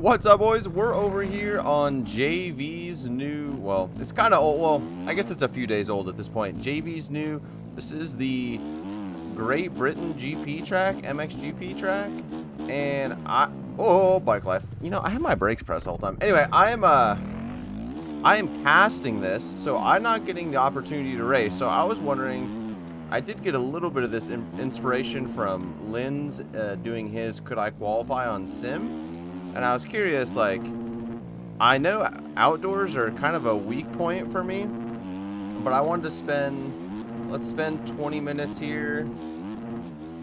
What's up, boys? We're over here on JV's new, well, it's kind of old, well, I guess it's a few days old at this point. JV's new, this is the Great Britain GP track, MXGP track, and bike life. You know, I have my brakes pressed the whole time. Anyway, I am casting this, so I'm not getting the opportunity to race. So I was wondering, I did get a little bit of this inspiration from Lynn's doing his Could I Qualify on Sim, and I was curious, like, I know outdoors are kind of a weak point for me, but I wanted to let's spend 20 minutes here.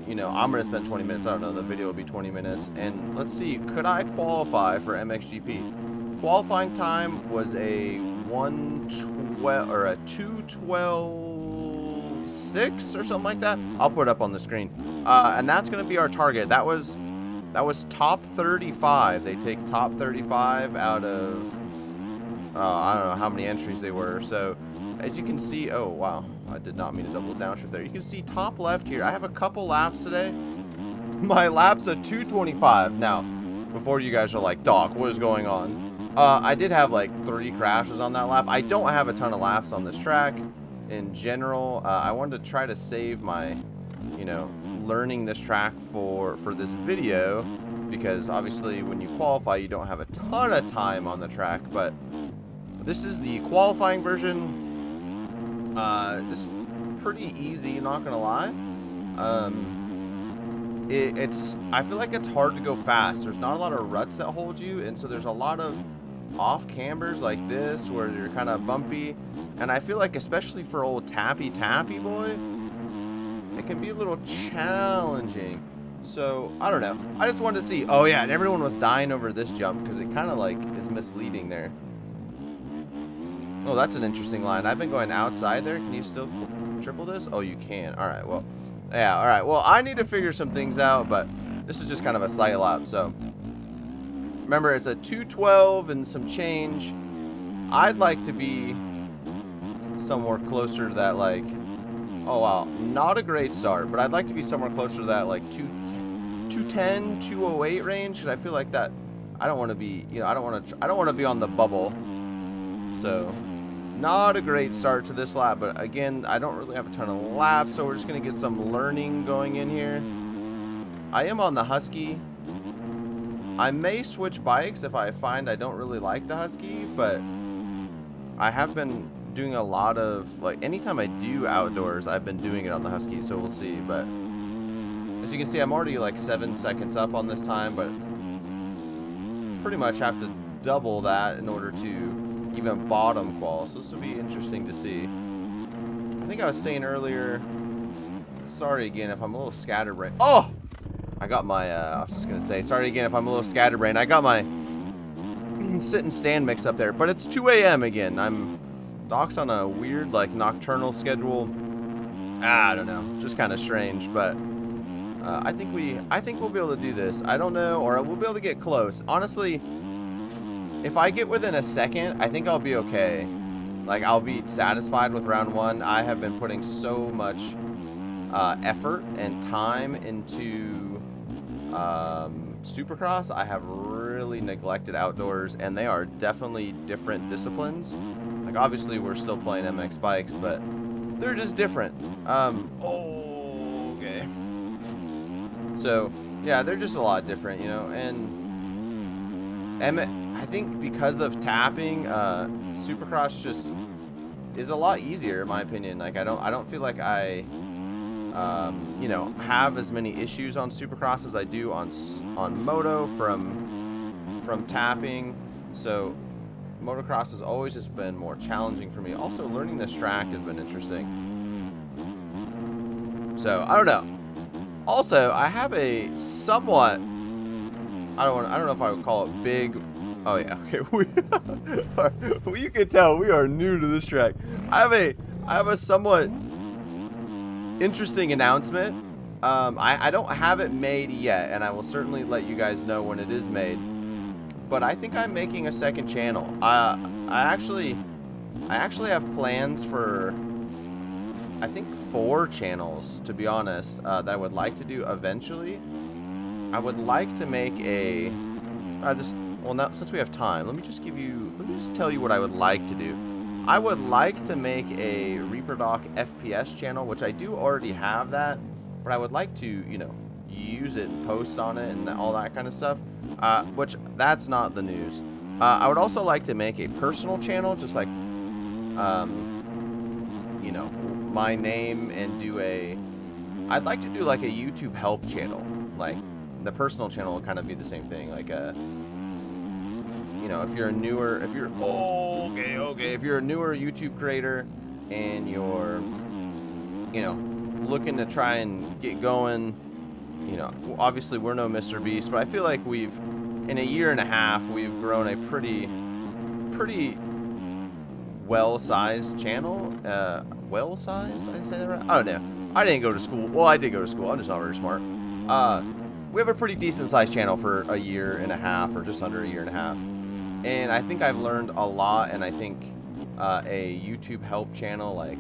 You know, I'm going to spend 20 minutes. I don't know, the video will be 20 minutes. And let's see, could I qualify for MXGP? Qualifying time was a 1:12 or a 2:12.6 or something like that. I'll put it up on the screen. And that's going to be our target. That was top 35. They take top 35 out of I don't know how many entries they were. So as you can see, oh wow, I did not mean to double downshift there. You can see top left here, I have a couple laps today. My lap's a 2:25. Now, before you guys are like, Doc, what is going on? I did have like 3 crashes on that lap. I don't have a ton of laps on this track in general. I wanted to try to save my, you know, learning this track for this video, because obviously when you qualify you don't have a ton of time on the track. But this is the qualifying version. This is pretty easy, not gonna lie. I feel like it's hard to go fast. There's not a lot of ruts that hold you, and so there's a lot of off cambers like this where you're kind of bumpy, and I feel like especially for old tappy boy, it can be a little challenging. So I don't know, I just wanted to see. Oh yeah, and everyone was dying over this jump because it kind of like is misleading there. Oh, that's an interesting line. I've been going outside there. Can you still triple this? Oh, you can. All right, well, yeah, all right, well, I need to figure some things out, but this is just kind of a slight lap. So remember, it's a 2:12 and some change. I'd like to be somewhere closer to that, like, oh wow, not a great start, but I'd like to be somewhere closer to that, like 210, 208 range, because I feel like that, I don't want to be, you know, I don't want to be on the bubble. So not a great start to this lap, but again, I don't really have a ton of laps, so we're just going to get some learning going in here. I am on the Husky. I may switch bikes if I find I don't really like the Husky, but I have been doing a lot of, like, anytime I do outdoors, I've been doing it on the Husky, so we'll see. But as you can see, I'm already like 7 seconds up on this time, but pretty much have to double that in order to even bottom qual, so this will be interesting to see. I think I was saying earlier, sorry again if I'm a little scatterbrained. Oh, I got my I was just gonna say sorry again if I'm a little scatterbrained. I got my sit and stand mix up there, but it's 2 a.m. again. Doc's on a weird, like, nocturnal schedule. I don't know, just kind of strange, but I think we'll be able to do this. I don't know, or we'll be able to get close. Honestly, if I get within a second, I think I'll be okay. Like, I'll be satisfied with round 1. I have been putting so much effort and time into Supercross. I have really neglected outdoors, and they are definitely different disciplines. Like, obviously we're still playing MX bikes, but they're just different. Okay. So yeah, they're just a lot different, you know. And I think because of tapping, Supercross just is a lot easier in my opinion. Like, I don't feel like I you know, have as many issues on Supercross as I do on Moto from tapping. So Motocross has always just been more challenging for me. Also, learning this track has been interesting. So I don't know. Also, I have a somewhat, I don't know if I would call it big. Oh yeah, okay. Well, you can tell we are new to this track. I have a somewhat interesting announcement. I don't have it made yet, and I will certainly let you guys know when it is made. But I think I'm making a second channel. I actually have plans for, I think, 4 channels, to be honest, that I would like to do eventually. I would like to make a Well, now since we have time, let me just tell you what I would like to do. I would like to make a REAPERDOC FPS channel, which I do already have that, but I would like to, you know, use it and post on it and all that kind of stuff. Which that's not the news. I would also like to make a personal channel, just like, you know, my name, and I'd like to do like a YouTube help channel. Like the personal channel will kind of be the same thing. Like you know, if you're a newer YouTube creator and you're, you know, looking to try and get going, you know, obviously we're no Mr. Beast, but I feel like in a year and a half, we've grown a pretty well-sized channel. Well-sized? Did I say that right? I don't know. I didn't go to school. Well, I did go to school. I'm just not very smart. We have a pretty decent-sized channel for a year and a half, or just under a year and a half. And I think I've learned a lot, and I think a YouTube help channel, like,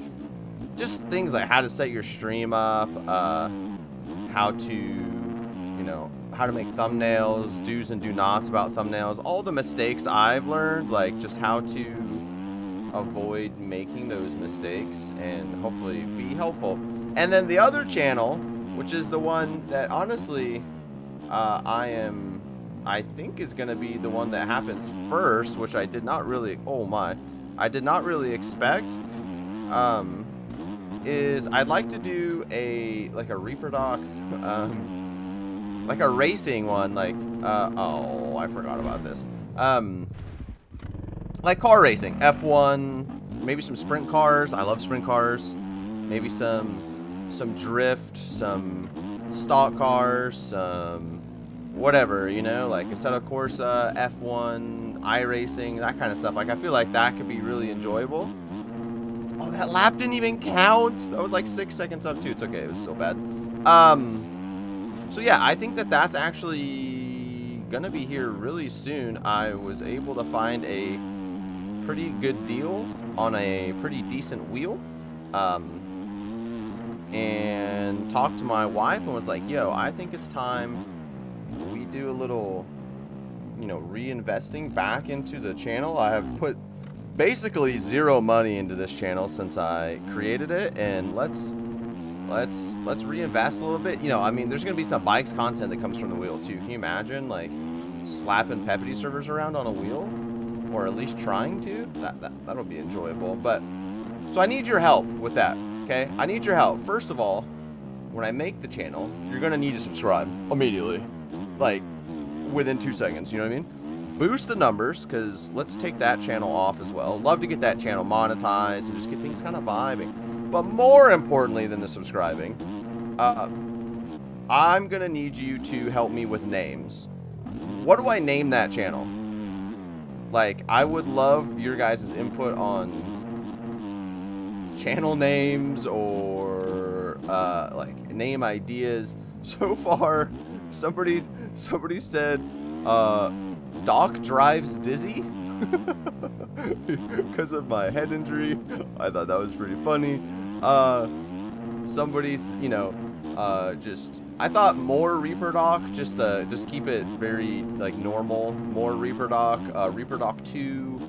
just things like how to set your stream up, how to, you know, how to make thumbnails, do's and do nots about thumbnails, all the mistakes I've learned, like just how to avoid making those mistakes and hopefully be helpful. And then the other channel, which is the one that honestly I think is going to be the one that happens first, which I did not really, I did not really expect, is I'd like to do like a REAPERDOC, like a racing one, like, oh, I forgot about this, like car racing, F1, maybe some sprint cars, I love sprint cars, maybe some drift, some stock cars, some whatever, you know, like Assetto Corsa, F1, iRacing, that kind of stuff. Like, I feel like that could be really enjoyable. Oh, that lap didn't even count. That was like 6 seconds up, too. It's okay. It was still bad. So, yeah, I think that that's actually going to be here really soon. I was able to find a pretty good deal on a pretty decent wheel. And talked to my wife and was like, yo, I think it's time we do a little, you know, reinvesting back into the channel. I have put basically zero money into this channel since I created it, and let's reinvest a little bit. You know, I mean, there's gonna be some bikes content that comes from the wheel too. Can you imagine, like, slapping Peppity servers around on a wheel, or at least trying to? That'll be enjoyable. But so I need your help with that. Okay, I need your help. First of all, when I make the channel, you're gonna need to subscribe immediately, like within 2 seconds. You know what I mean? Boost the numbers, because let's take that channel off as well. Love to get that channel monetized and just get things kind of vibing. But more importantly than the subscribing, I'm gonna need you to help me with names. What do I name that channel? Like, I would love your guys' input on channel names or like name ideas. So far, somebody said Doc drives dizzy because of my head injury. I thought that was pretty funny. Somebody's, you know, I thought more REAPERDOC, just keep it very like normal. More REAPERDOC, REAPERDOC 2.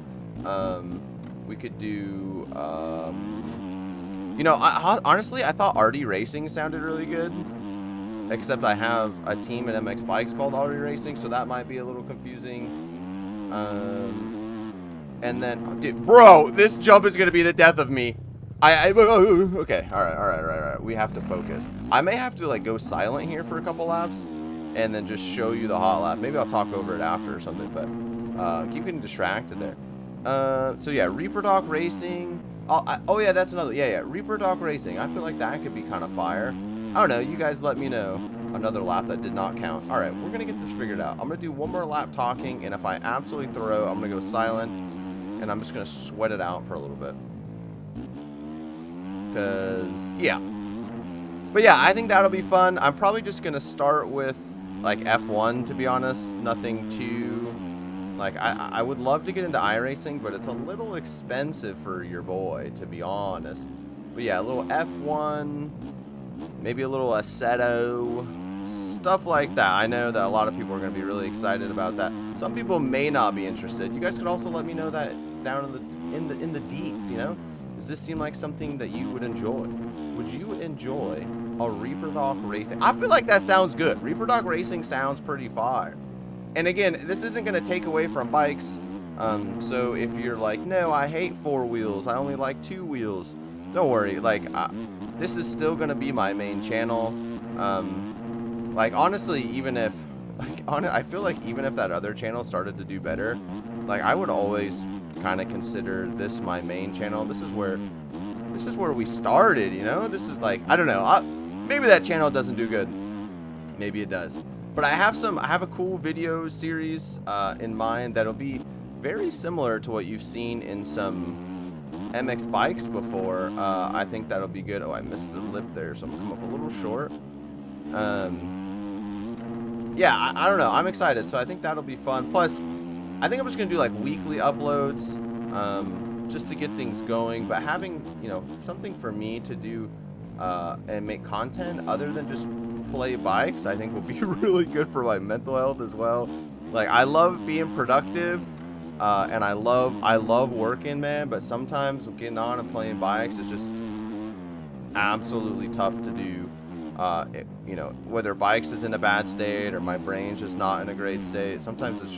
We could do, you know, honestly, I thought RD Racing sounded really good. Except I have a team at MX Bikes called RD Racing, so that might be a little confusing. And then, dude, bro, this jump is gonna be the death of me. Okay, all right. We have to focus. I may have to like go silent here for a couple laps, and then just show you the hot lap. Maybe I'll talk over it after or something. But keep getting distracted there. So yeah, REAPERDOC Racing. Oh yeah, that's another. Yeah, REAPERDOC Racing. I feel like that could be kind of fire. I don't know. You guys let me know. Another lap that did not count. All right, we're gonna get this figured out. I'm gonna do one more lap talking, and if I absolutely throw, I'm gonna go silent, and I'm just gonna sweat it out for a little bit. Cause yeah. But yeah, I think that'll be fun. I'm probably just gonna start with like F1, to be honest. Nothing too. Like, I would love to get into iRacing, but it's a little expensive for your boy, to be honest. But yeah, a little F1, maybe a little Assetto, Stuff like that. I know that a lot of people are going to be really excited about that. Some people may not be interested. You guys could also let me know that down in the deets, you know? Does this seem like something that you would enjoy? Would you enjoy a REAPERDOC racing? I feel like that sounds good. REAPERDOC racing sounds pretty fire. And again, this isn't going to take away from bikes. So if you're like, no, I hate 4 wheels, I only like 2 wheels, don't worry. Like, this is still going to be my main channel. Like, honestly, even if, like, I feel like even if that other channel started to do better, like, I would always kind of consider this my main channel. This is where we started, you know? This is like, I don't know. Maybe that channel doesn't do good. Maybe it does. But I have a cool video series in mind that'll be very similar to what you've seen in some MX bikes before. I think that'll be good. Oh, I missed the lip there, so I'm gonna come up a little short. Yeah, I don't know. I'm excited, so I think that'll be fun. Plus, I think I'm just gonna do like weekly uploads, just to get things going. But having, you know, something for me to do and make content other than just play bikes, I think will be really good for my mental health as well. Like, I love being productive, and I love working, man. But sometimes getting on and playing bikes is just absolutely tough to do. You know, whether bikes is in a bad state or my brain's just not in a great state. Sometimes it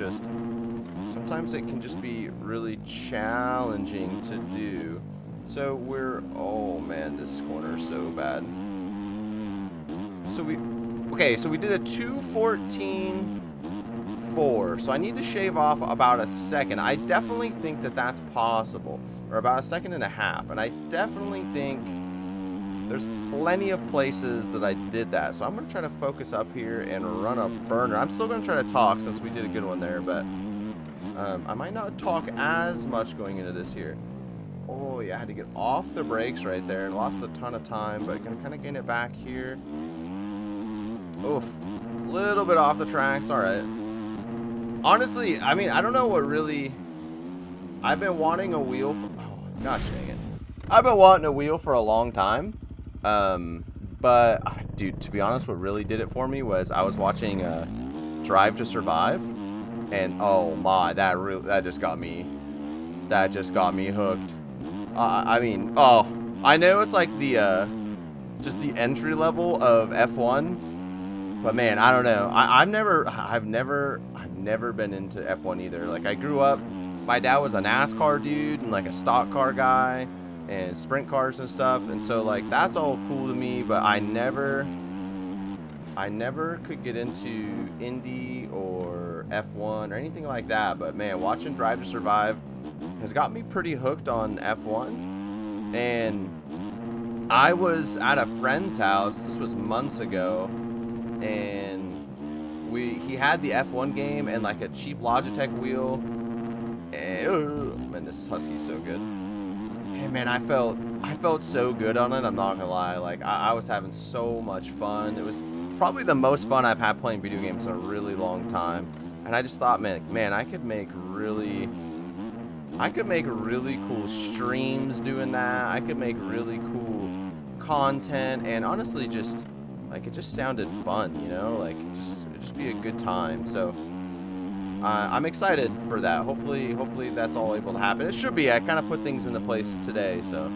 can just be really challenging to do. So oh man, this corner is so bad. So we did a 2:14.4. So I need to shave off about a second. I definitely think that that's possible, or about a second and a half. And I definitely think there's plenty of places that I did that. So I'm going to try to focus up here and run a burner. I'm still going to try to talk since we did a good one there, but I might not talk as much going into this here. Oh, yeah, I had to get off the brakes right there and lost a ton of time, but going to kind of gain it back here. Oof. A little bit off the tracks. All right. Honestly, I mean, I don't know what really... I've been wanting a wheel for... Oh, gosh dang it. I've been wanting a wheel for a long time. But, dude, to be honest, what really did it for me was I was watching Drive to Survive. And, oh, my, that just got me hooked. I mean, oh, I know it's like the, just the entry level of F1. But man, I don't know. I've never been into F1 either. Like, I grew up, my dad was a NASCAR dude and like a stock car guy and sprint cars and stuff. And so like, that's all cool to me, but I never could get into Indy or F1 or anything like that. But man, watching Drive to Survive has got me pretty hooked on F1. And I was at a friend's house, this was months ago, and he had the F1 game and like a cheap Logitech wheel, and man, this Husky's so good. And man, I felt so good on it, I'm not gonna lie. Like, I was having so much fun. It was probably the most fun I've had playing video games in a really long time. And I just thought, man, I could make really cool streams doing that. I could make really cool content, and honestly, just like, it just sounded fun, you know, like it'd just be a good time. So I'm excited for that. Hopefully that's all able to happen. It should be. I kind of put things into place today. So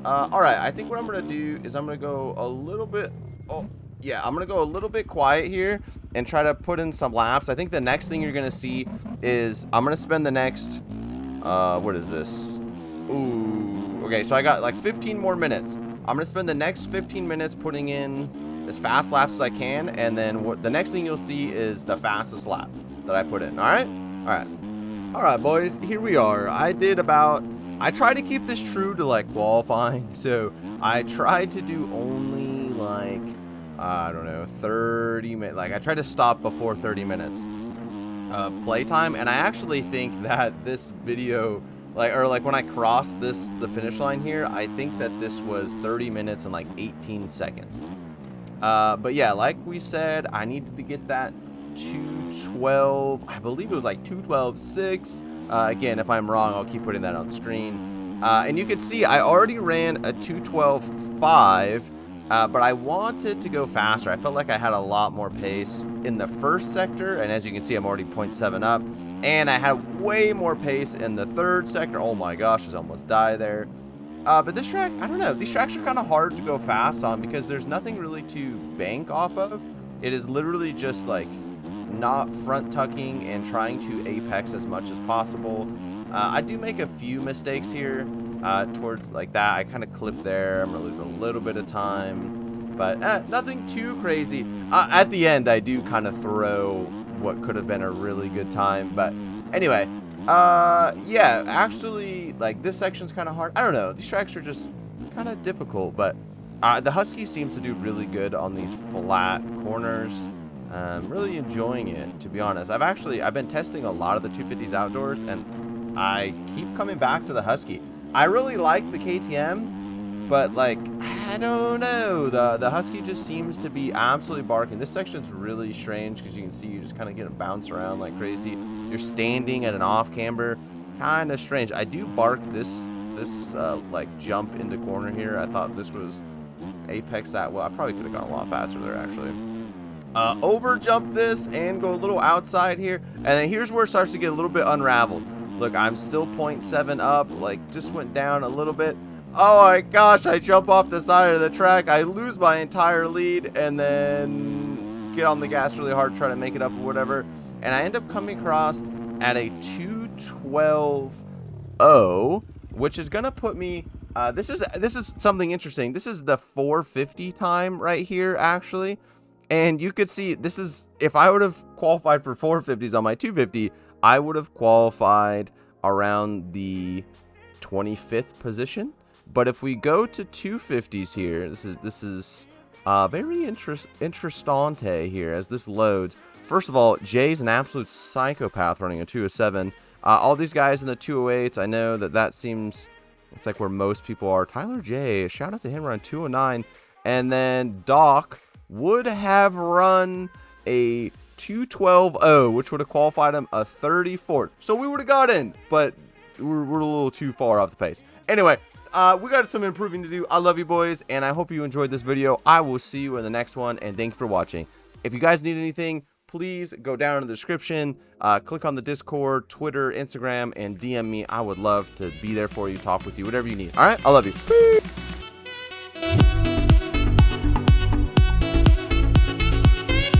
all right, I think what I'm gonna do is I'm gonna go a little bit. Oh yeah, I'm gonna go a little bit quiet here and try to put in some laps. I think the next thing you're gonna see is I'm gonna spend the next what is this? Ooh, okay, so I got like 15 more minutes. I'm gonna spend the next 15 minutes putting in as fast laps as I can, and then the next thing you'll see is the fastest lap that I put in. All right, boys, here we are. I tried to keep this true to like qualifying, so I tried to do only like, I don't know, 30 minutes. Like, I tried to stop before 30 minutes of playtime, and I actually think that this video, like when I crossed the finish line here, I think that this was 30 minutes and like 18 seconds. But yeah, like we said, I needed to get that 2:12. I believe it was like 2:12.6. Again, if I'm wrong, I'll keep putting that on screen. And you can see I already ran a 2:12.5 but I wanted to go faster. I felt like I had a lot more pace in the first sector, and as you can see, I'm already 0.7 up, and I had way more pace in the third sector. Oh my gosh, I almost died there. But this track, I don't know, these tracks are kind of hard to go fast on because there's nothing really to bank off of. It is literally just like not front tucking and trying to apex as much as possible. I do make a few mistakes here towards like that. I kind of clip there. I'm gonna lose a little bit of time, but nothing too crazy. At the end, I do kind of throw what could have been a really good time, but anyway, yeah, actually, like this section's kind of hard. I don't know. These tracks are just kind of difficult, but the Husky seems to do really good on these flat corners. I'm really enjoying it, to be honest. I've been testing a lot of the 250s outdoors, and I keep coming back to the Husky. I really like the KTM, but like, I don't know. The Husky just seems to be absolutely barking. This section's really strange because you can see you just kind of get to bounce around like crazy. You're standing at an off camber, kind of strange. I do bark this like jump into corner here. I thought this was apex that well. I probably could have gone a lot faster there actually. Over jump this and go a little outside here, and then here's where it starts to get a little bit unraveled. Look, I'm still 0.7 up, like just went down a little bit. Oh my gosh, I jump off the side of the track, I lose my entire lead, and then get on the gas really hard, try to make it up or whatever, and I end up coming across at a 2:12.0, which is gonna put me. This is something interesting. This is the 450 time right here, actually. And you could see, this is, if I would have qualified for 450s on my 250, I would have qualified around the 25th position. But if we go to 250s here, this is very interessante here as this loads. First of all, Jay's an absolute psychopath running a 207. All these guys in the 208s, I know that seems, it's like where most people are. Tyler J, shout out to him, running 209. And then Doc would have run a 2:12.0, which would have qualified him a 34th. So we would have got in, but we're a little too far off the pace. Anyway, we got some improving to do. I love you boys, and I hope you enjoyed this video. I will see you in the next one, and thank you for watching. If you guys need anything, please go down in the description, click on the Discord, Twitter, Instagram, and DM me. I would love to be there for you, talk with you, whatever you need. All right, I love you. Peace.